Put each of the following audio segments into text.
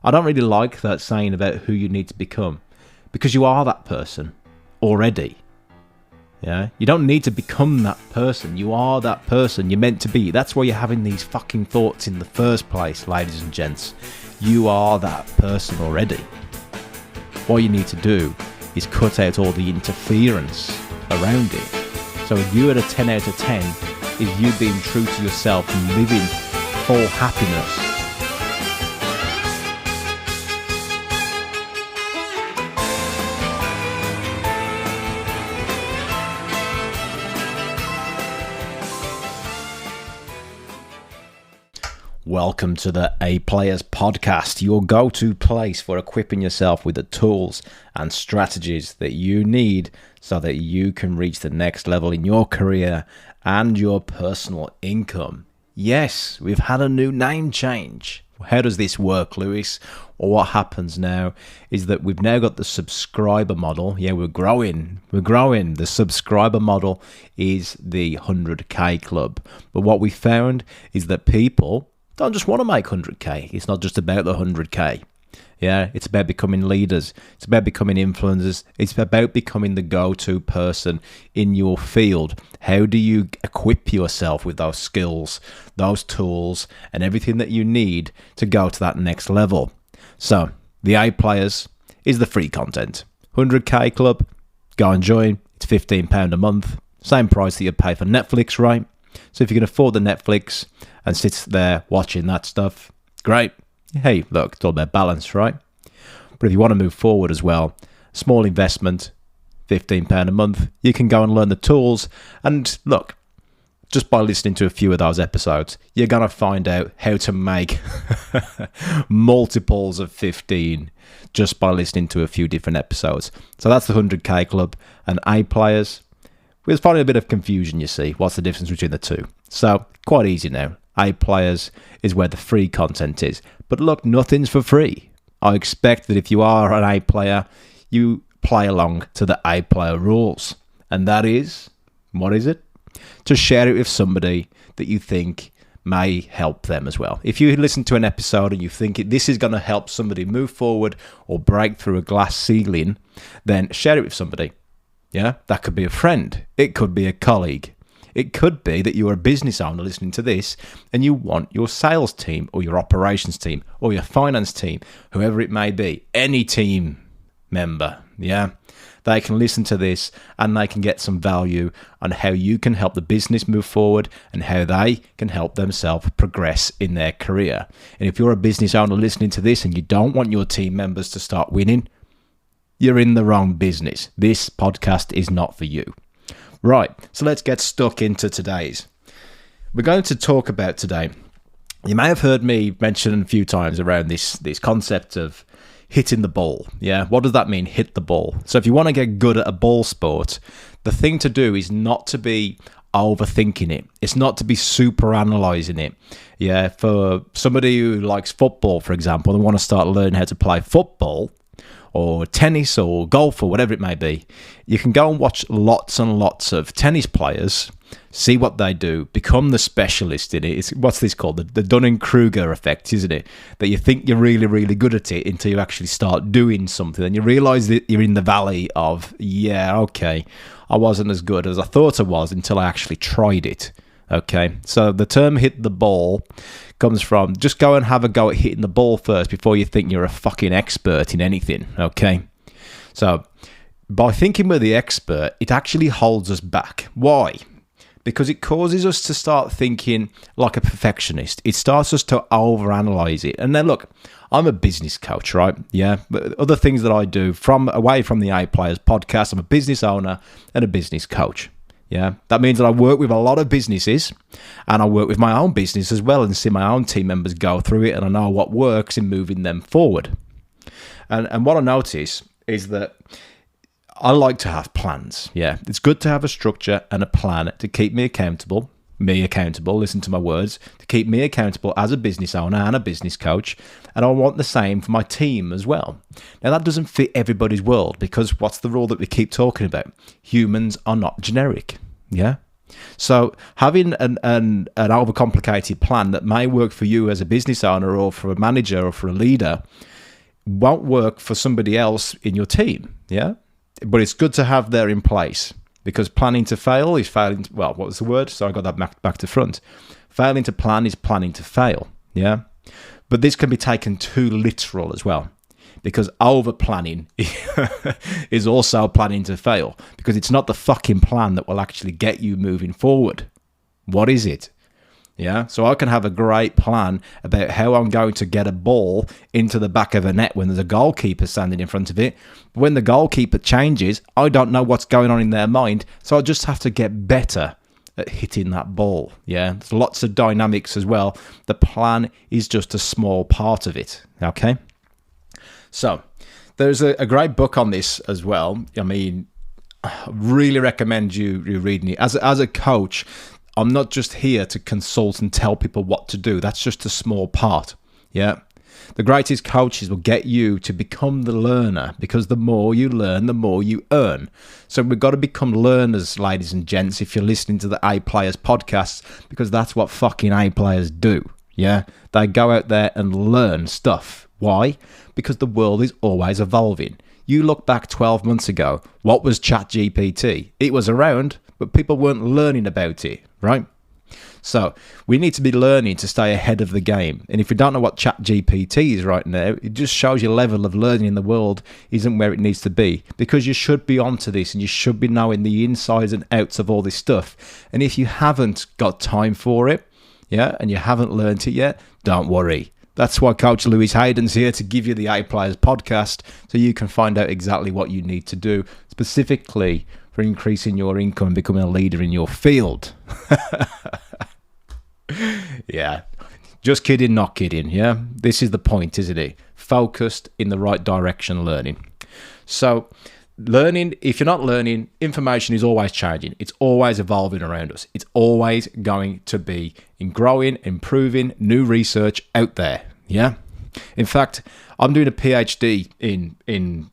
I don't really like that saying about who you need to become, because you are that person already. Yeah, you don't need to become that person. You are that person you're meant to be. That's why you're having these fucking thoughts in the first place, ladies and gents. You are that person already. What you need to do is cut out all the interference around it. So you at a 10 out of 10 is you being true to yourself and living for happiness. Welcome to the A Players Podcast, your go-to place for equipping yourself with the tools and strategies that you need so that you can reach the next level in your career and your personal income. Yes, we've had a new name change. How does this work, Lewis? Well, what happens now is that we've now got the subscriber model. Yeah, we're growing. The subscriber model is the 100K club. But what we found is that people don't just want to make 100K. It's not just about the 100K. Yeah, it's about becoming leaders. It's about becoming influencers. It's about becoming the go-to person in your field. How do you equip yourself with those skills, those tools, and everything that you need to go to that next level? So, the A Players is the free content. 100K club, go and join. It's £15 a month. Same price that you'd pay for Netflix, right? So if you can afford the Netflix and sit there watching that stuff, great. Hey, look, it's all about balance, right? But if you want to move forward as well, small investment, £15 a month, you can go and learn the tools. And look, just by listening to a few of those episodes, you're going to find out how to make multiples of 15 just by listening to a few different episodes. So that's the 100K club. And A Players, there's probably a bit of confusion, you see. What's the difference between the two? So, quite easy now. A Players is where the free content is. But look, nothing's for free. I expect that if you are an A player, you play along to the A player rules. And that is, what is it? To share it with somebody that you think may help them as well. If you listen to an episode and you think this is going to help somebody move forward or break through a glass ceiling, then share it with somebody. Yeah, that could be a friend. It could be a colleague. It could be that you're a business owner listening to this and you want your sales team or your operations team or your finance team, whoever it may be, any team member, yeah, they can listen to this and they can get some value on how you can help the business move forward and how they can help themselves progress in their career. And if you're a business owner listening to this and you don't want your team members to start winning, you're in the wrong business. This podcast is not for you. Right, so let's get stuck into today's. We're going to talk about today, you may have heard me mention a few times around this concept of hitting the ball. Yeah, what does that mean, hit the ball? So if you want to get good at a ball sport, the thing to do is not to be overthinking it. It's not to be super analysing it. Yeah, for somebody who likes football, for example, and want to start learning how to play football, or tennis or golf or whatever it may be, you can go and watch lots and lots of tennis players, see what they do, become the specialist in it. It's, what's this called? The Dunning-Kruger effect, isn't it? That you think you're really, really good at it until you actually start doing something and you realise that you're in the valley of, yeah, okay, I wasn't as good as I thought I was until I actually tried it. Okay, so the term hit the ball comes from just go and have a go at hitting the ball first before you think you're a fucking expert in anything, okay? So by thinking we're the expert, it actually holds us back. Why? Because it causes us to start thinking like a perfectionist. It starts us to overanalyze it. And then look, I'm a business coach, right? Yeah, but other things that I do away from the A Players podcast, I'm a business owner and a business coach. Yeah, that means that I work with a lot of businesses and I work with my own business as well and see my own team members go through it and I know what works in moving them forward. And what I notice is that I like to have plans. Yeah, it's good to have a structure and a plan to keep me accountable, listen to my words, to keep me accountable as a business owner and a business coach. And I want the same for my team as well. Now, that doesn't fit everybody's world because what's the rule that we keep talking about? Humans are not generic. Yeah. So having an overcomplicated plan that may work for you as a business owner or for a manager or for a leader won't work for somebody else in your team, yeah? But it's good to have there in place, because planning to fail is failing. Well, what was the word? So I got that back to front. Failing to plan is planning to fail, yeah? But this can be taken too literal as well, because over planning is also planning to fail, because it's not the fucking plan that will actually get you moving forward. What is it? Yeah, so I can have a great plan about how I'm going to get a ball into the back of a net when there's a goalkeeper standing in front of it. But when the goalkeeper changes, I don't know what's going on in their mind, so I just have to get better at hitting that ball. Yeah, there's lots of dynamics as well. The plan is just a small part of it. Okay, so there's a great book on this as well. I mean, I really recommend you reading it. As a coach, I'm not just here to consult and tell people what to do. That's just a small part. Yeah. The greatest coaches will get you to become the learner, because the more you learn, the more you earn. So we've got to become learners, ladies and gents, if you're listening to the A Players podcasts, because that's what fucking A Players do. Yeah. They go out there and learn stuff. Why? Because the world is always evolving. You look back 12 months ago, what was ChatGPT? It was around, but people weren't learning about it, right? So we need to be learning to stay ahead of the game. And if you don't know what ChatGPT is right now, it just shows your level of learning in the world isn't where it needs to be, because you should be onto this and you should be knowing the insides and outs of all this stuff. And if you haven't got time for it, yeah, and you haven't learned it yet, don't worry. That's why Coach Lewis Haydon's here to give you the A Players podcast, so you can find out exactly what you need to do specifically for increasing your income and becoming a leader in your field. Yeah, just kidding, not kidding. Yeah, this is the point, isn't it? Focused in the right direction, learning. So learning, if you're not learning, information is always changing. It's always evolving around us. It's always going to be in growing, improving, new research out there. Yeah. In fact, I'm doing a PhD in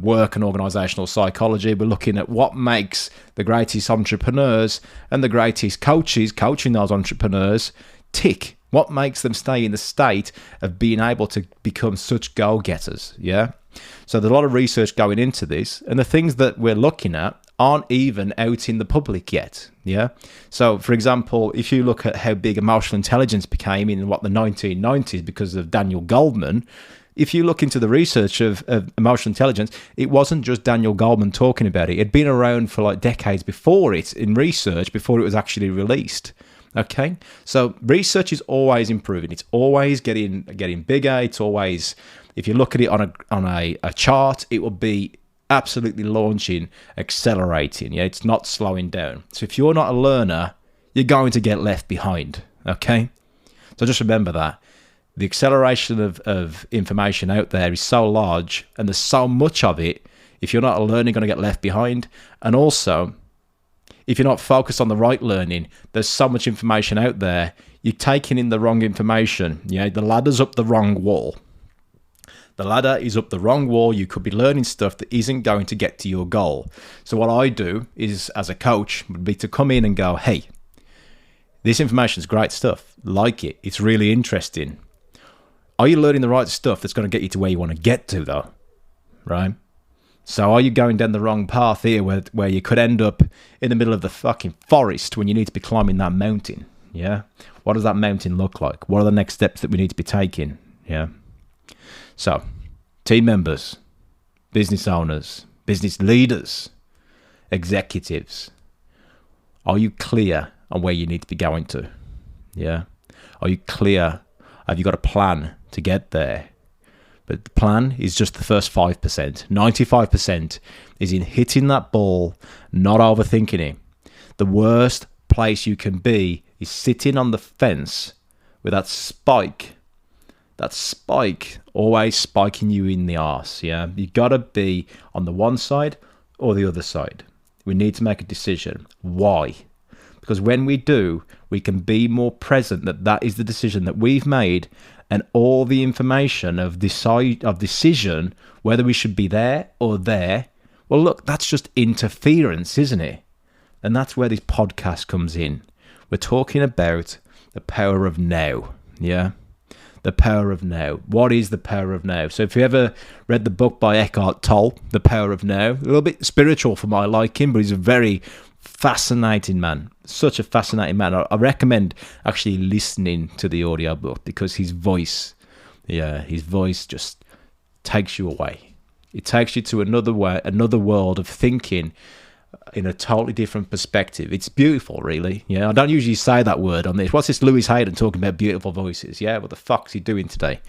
work and organizational psychology. We're looking at what makes the greatest entrepreneurs and the greatest coaches coaching those entrepreneurs tick. What makes them stay in the state of being able to become such go-getters, yeah? So there's a lot of research going into this, and the things that we're looking at aren't even out in the public yet, yeah? So, for example, if you look at how big emotional intelligence became in, the 1990s because of Daniel Goleman, if you look into the research of emotional intelligence, it wasn't just Daniel Goleman talking about it. It had been around for like decades before it, in research, before it was actually released. Okay, so research is always improving. It's always getting bigger. It's always, if you look at it on a chart, it will be absolutely launching, accelerating. Yeah, it's not slowing down. So if you're not a learner, you're going to get left behind. Okay, so just remember that. The acceleration of information out there is so large, and there's so much of it. If you're not a learner, you're going to get left behind. And also, if you're not focused on the right learning, there's so much information out there, you're taking in the wrong information. Yeah, the ladder's up the wrong wall. The ladder is up the wrong wall. You could be learning stuff that isn't going to get to your goal. So what I do is, as a coach, would be to come in and go, hey, this information is great stuff. Like it. It's really interesting. Are you learning the right stuff that's going to get you to where you want to get to, though? Right? So are you going down the wrong path here where you could end up in the middle of the fucking forest when you need to be climbing that mountain? Yeah? What does that mountain look like? What are the next steps that we need to be taking? Yeah? So, team members, business owners, business leaders, executives, are you clear on where you need to be going to? Yeah? Are you clear? Have you got a plan to get there? But the plan is just the first 5%. 95% is in hitting that ball, not overthinking it. The worst place you can be is sitting on the fence with that spike always spiking you in the arse. Yeah, you got to be on the one side or the other side. We need to make a decision. Why? Because when we do, we can be more present that is the decision that we've made, and all the information of decision, whether we should be there or there, well, look, that's just interference, isn't it? And that's where this podcast comes in. We're talking about the power of now, yeah? the power of now. What is the power of now? So if you ever read the book by Eckhart Tolle, The Power of Now, a little bit spiritual for my liking, but he's a very fascinating man. Such a fascinating man. I recommend actually listening to the audiobook because his voice just takes you away. It takes you to another world of thinking in a totally different perspective. It's beautiful, really. Yeah, I don't usually say that word on this. What's this Lewis Haydon talking about beautiful voices? Yeah, what the fuck's he doing today?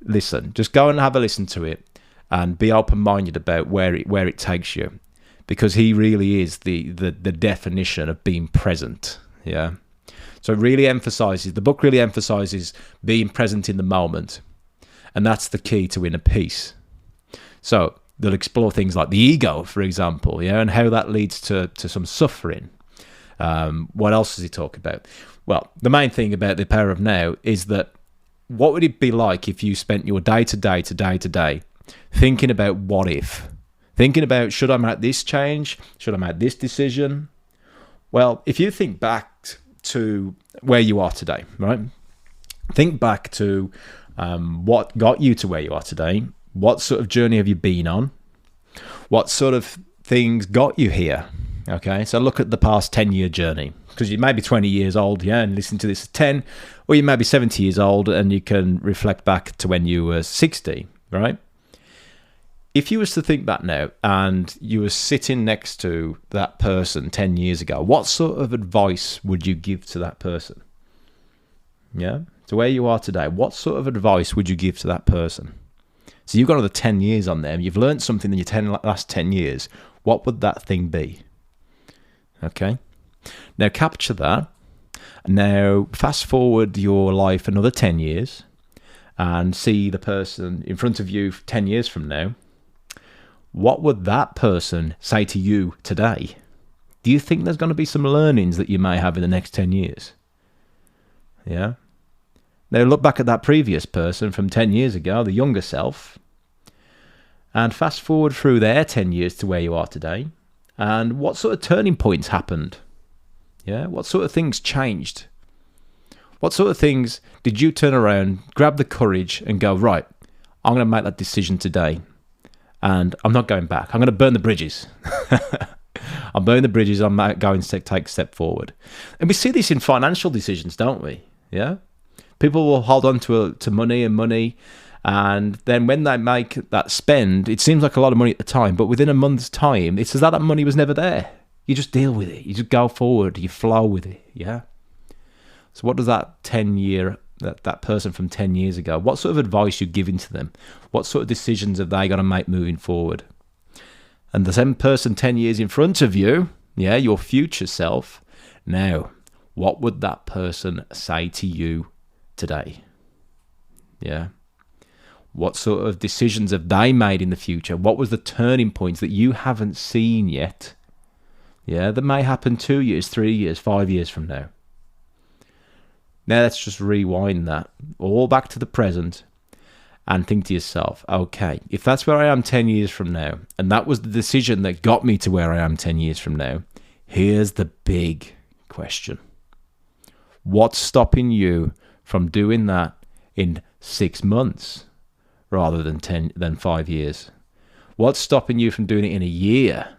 Listen, just go and have a listen to it and be open-minded about where it takes you, because he really is the definition of being present. Yeah. So the book really emphasizes being present in the moment, and that's the key to inner peace. So they'll explore things like the ego, for example, yeah, and how that leads to some suffering. What else does he talk about? Well, the main thing about the power of now is that what would it be like if you spent your day to day thinking about what if? Thinking about, should I make this change? Should I make this decision? Well, if you think back to where you are today, right? Think back to what got you to where you are today. What sort of journey have you been on? What sort of things got you here? Okay, so look at the past 10-year journey, because you may be 20 years old, yeah, and listen to this at 10, or you may be 70 years old and you can reflect back to when you were 60, right? If you was to think back now and you were sitting next to that person 10 years ago, what sort of advice would you give to that person? Yeah, so where you are today, what sort of advice would you give to that person? So you've got another 10 years on there. You've learned something in your last 10 years. What would that thing be? Okay. Now capture that. Now fast forward your life another 10 years and see the person in front of you 10 years from now. What would that person say to you today? Do you think there's going to be some learnings that you may have in the next 10 years? Yeah. Now look back at that previous person from 10 years ago, the younger self, and fast forward through their 10 years to where you are today, and what sort of turning points happened? Yeah, what sort of things changed? What sort of things did you turn around, grab the courage and go, right, I'm going to make that decision today, and I'm not going back. I'm going to burn the bridges. I'm burning the bridges. I'm going to take a step forward. And we see this in financial decisions, don't we? Yeah. People will hold on to money, and then when they make that spend, it seems like a lot of money at the time, but within a month's time, it's as though that money was never there. You just deal with it. You just go forward. You flow with it. Yeah. So what does that that person from 10 years ago, what sort of advice you're giving to them? What sort of decisions have they got to make moving forward? And the same person 10 years in front of you, yeah, your future self, now, what would that person say to you today? Yeah. What sort of decisions have they made in the future? What was the turning points that you haven't seen yet? Yeah, that may happen 2 years, 3 years, 5 years from now. Now let's just rewind that all back to the present and think to yourself, okay, if that's where I am 10 years from now, and that was the decision that got me to where I am 10 years from now, here's the big question. What's stopping you from doing that in 6 months rather than 5 years? What's stopping you from doing it in a year?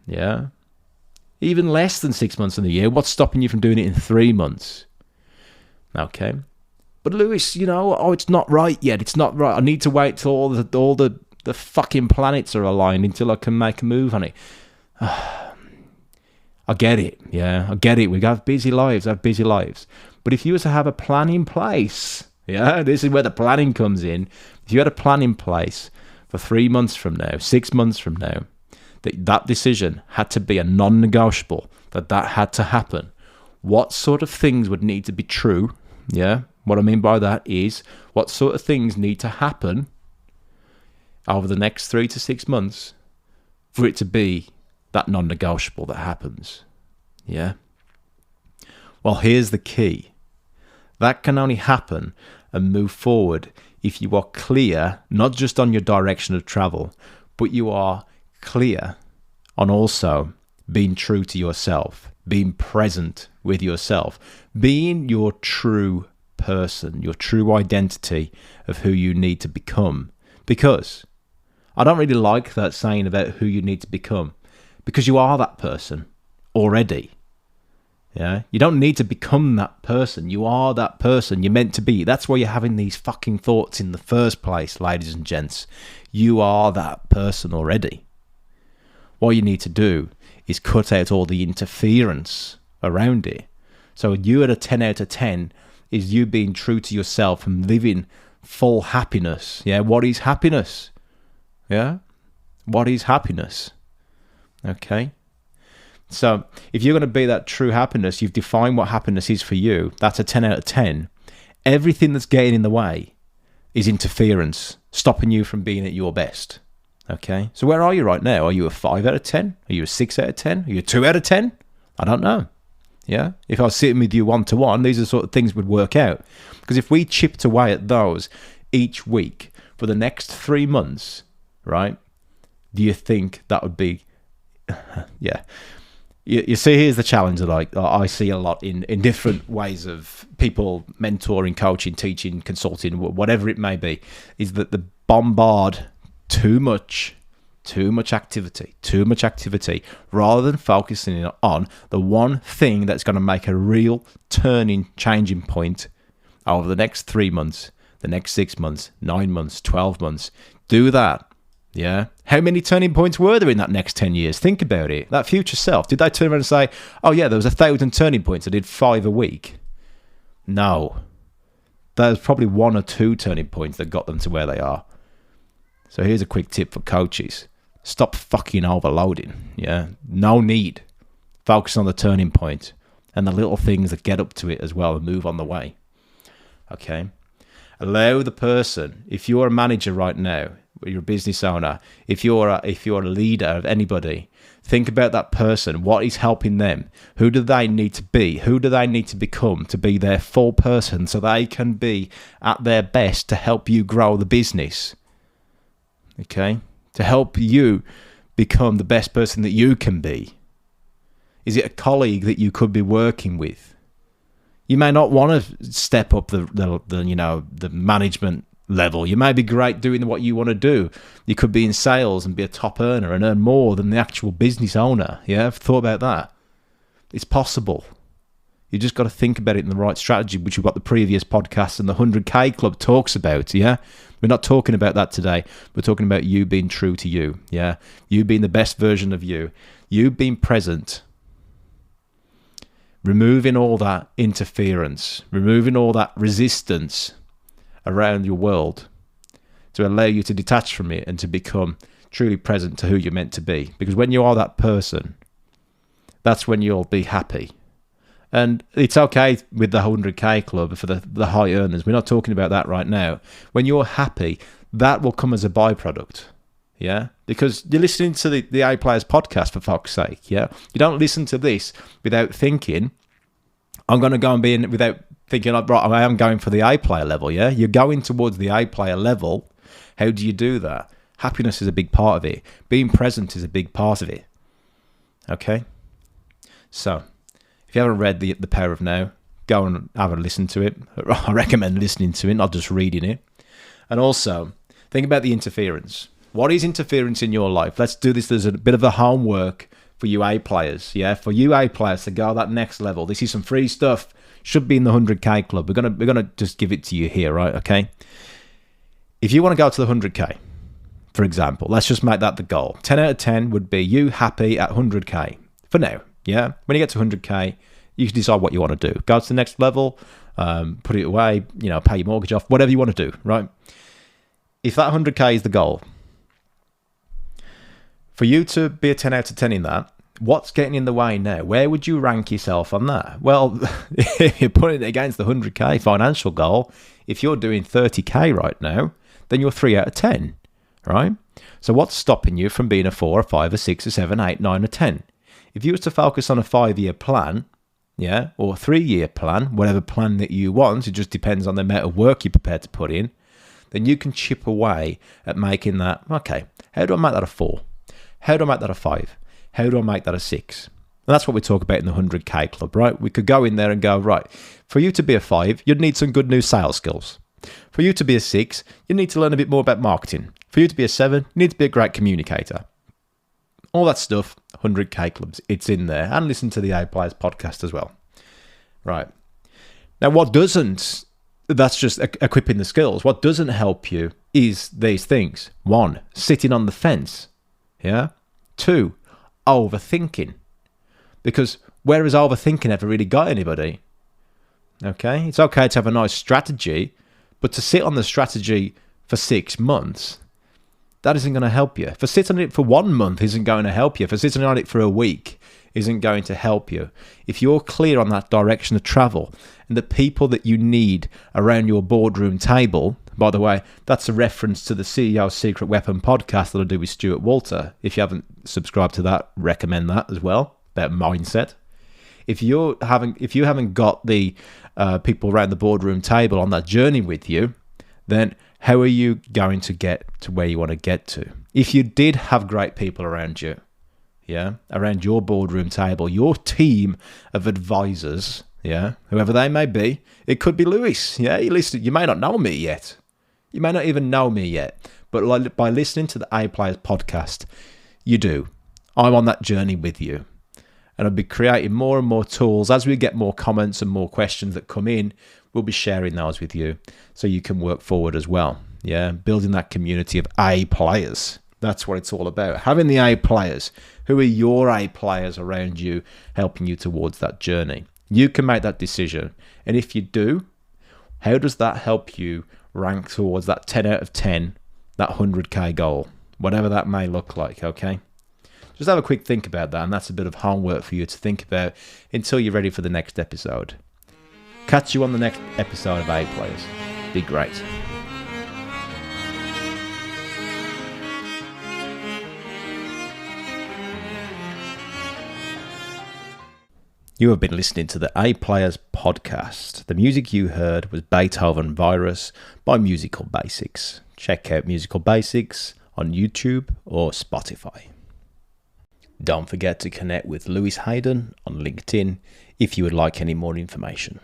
Yeah. Even less than 6 months in a year. What's stopping you from doing it in 3 months? Okay. But Lewis, it's not right yet. It's not right. I need to wait till all the fucking planets are aligned until I can make a move on it. I get it. Yeah, I get it. We have busy lives. But if you were to have a plan in place, yeah, this is where the planning comes in. If you had a plan in place for 3 months from now, 6 months from now, that decision had to be a non-negotiable, that had to happen. What sort of things would need to be true? Yeah, what I mean by that is what sort of things need to happen over the next 3 to 6 months for it to be that non-negotiable that happens. Yeah. Well, here's the key. That can only happen and move forward if you are clear, not just on your direction of travel, but you are clear on also being true to yourself, being present with yourself, being your true person, your true identity of who you need to become. Because I don't really like that saying about who you need to become, because you are that person already. Yeah, you don't need to become that person. You are that person you're meant to be. That's why you're having these fucking thoughts in the first place, ladies and gents. You are that person already. What you need to do is cut out all the interference around it. So you at a 10 out of 10 is you being true to yourself and living full happiness. Yeah, what is happiness? Yeah, what is happiness? Okay. So if you're going to be that true happiness, you've defined what happiness is for you. That's a 10 out of 10. Everything that's getting in the way is interference, stopping you from being at your best. Okay. So where are you right now? Are you a 5 out of 10? Are you a 6 out of 10? Are you a 2 out of 10? I don't know. Yeah. If I was sitting with you one-to-one, these are the sort of things would work out. Because if we chipped away at those each week for the next 3 months, right? Do you think that would be, yeah. You see, here's the challenge that I see a lot in different ways of people mentoring, coaching, teaching, consulting, whatever it may be, is that the bombard too much activity, rather than focusing on the one thing that's going to make a real changing point over the next 3 months, the next 6 months, 9 months, 12 months. Do that. Yeah. How many turning points were there in that next 10 years? Think about it. That future self, did they turn around and say, oh yeah, there was 1,000 turning points, I did 5 a week? No. There's probably 1 or 2 turning points that got them to where they are. So here's a quick tip for coaches. Stop fucking overloading. Yeah. No need. Focus on the turning point and the little things that get up to it as well and move on the way. Okay. Allow the person, if you're a manager right now, you're a business owner, if you're a leader of anybody, think about that person. What is helping them? Who do they need to be? Who do they need to become to be their full person so they can be at their best to help you grow the business? Okay? To help you become the best person that you can be. Is it a colleague that you could be working with? You may not want to step up the management level. You may be great doing what you want to do. You could be in sales and be a top earner and earn more than the actual business owner. Yeah, I've thought about that. It's possible. You just got to think about it in the right strategy, which we've got the previous podcast and the 100K Club talks about. Yeah, we're not talking about that today. We're talking about you being true to you. Yeah, you being the best version of you. You being present. Removing all that interference, removing all that resistance around your world to allow you to detach from it and to become truly present to who you're meant to be. Because when you are that person, that's when you'll be happy. And it's okay with the 100K Club for the high earners. We're not talking about that right now. When you're happy, that will come as a byproduct. Yeah, because you're listening to the A Players podcast, for fuck's sake. Yeah, you don't listen to this without thinking, I'm going to go and be in without thinking, right, I am going for the A player level. Yeah, you're going towards the A player level. How do you do that? Happiness is a big part of it. Being present is a big part of it. Okay, so if you haven't read the Power of Now, go and have a listen to it. I recommend listening to it, not just reading it. And also think about the interference. What is interference in your life? Let's do this. There's a bit of a homework for you A players. Yeah, for you A players to go that next level. This is some free stuff. Should be in the 100K Club. We're gonna just give it to you here, right? Okay. If you want to go to the 100K, for example, let's just make that the goal. 10 out of 10 would be you happy at 100K for now. Yeah. When you get to 100K, you can decide what you want to do. Go to the next level. Put it away. Pay your mortgage off. Whatever you want to do. Right. If that 100K is the goal. For you to be a 10 out of 10 in that, what's getting in the way now? Where would you rank yourself on that? Well, if you're putting it against the 100K financial goal, if you're doing 30K right now, then you're 3 out of 10, right? So what's stopping you from being a 4, a 5, a 6, a 7, 8, 9, or 10? If you was to focus on a 5-year plan, yeah, or a 3-year plan, whatever plan that you want, it just depends on the amount of work you're prepared to put in, then you can chip away at making that, okay, how do I make that a 4? How do I make that a 5? How do I make that a 6? And that's what we talk about in the 100K Club, right? We could go in there and go, right, for you to be a 5, you'd need some good new sales skills. For you to be a 6, you need to learn a bit more about marketing. For you to be a 7, you need to be a great communicator. All that stuff, 100K Clubs, it's in there. And listen to the A Players podcast as well. Right. Now, what doesn't, that's just equipping the skills. What doesn't help you is these things. 1, sitting on the fence. Yeah. 2, overthinking. Because where has overthinking ever really got anybody? Okay. It's okay to have a nice strategy, but to sit on the strategy for 6 months, that isn't going to help you. For sitting on it for 1 month isn't going to help you. For sitting on it for a week isn't going to help you. If you're clear on that direction of travel and the people that you need around your boardroom table, by the way, that's a reference to the CEO's Secret Weapon podcast that I do with Stuart Walter. If you haven't subscribed to that, recommend that as well, about mindset. If you haven't got the people around the boardroom table on that journey with you, then how are you going to get to where you want to get to? If you did have great people around you, yeah, around your boardroom table, your team of advisors, yeah, whoever they may be, it could be Lewis, yeah, you may not know me yet. You may not even know me yet, but by listening to the A Players podcast, you do. I'm on that journey with you. And I'll be creating more and more tools. As we get more comments and more questions that come in, we'll be sharing those with you so you can work forward as well. Yeah, building that community of A players. That's what it's all about. Having the A players. Who are your A players around you helping you towards that journey? You can make that decision. And if you do, how does that help you rank towards that 10 out of 10, that 100K goal? Whatever that may look like, okay? Just have a quick think about that, and that's a bit of homework for you to think about until you're ready for the next episode. Catch you on the next episode of A Players. Be great. You have been listening to the A Players podcast. The music you heard was Beethoven Virus by Musical Basics. Check out Musical Basics on YouTube or Spotify. Don't forget to connect with Lewis Haydon on LinkedIn if you would like any more information.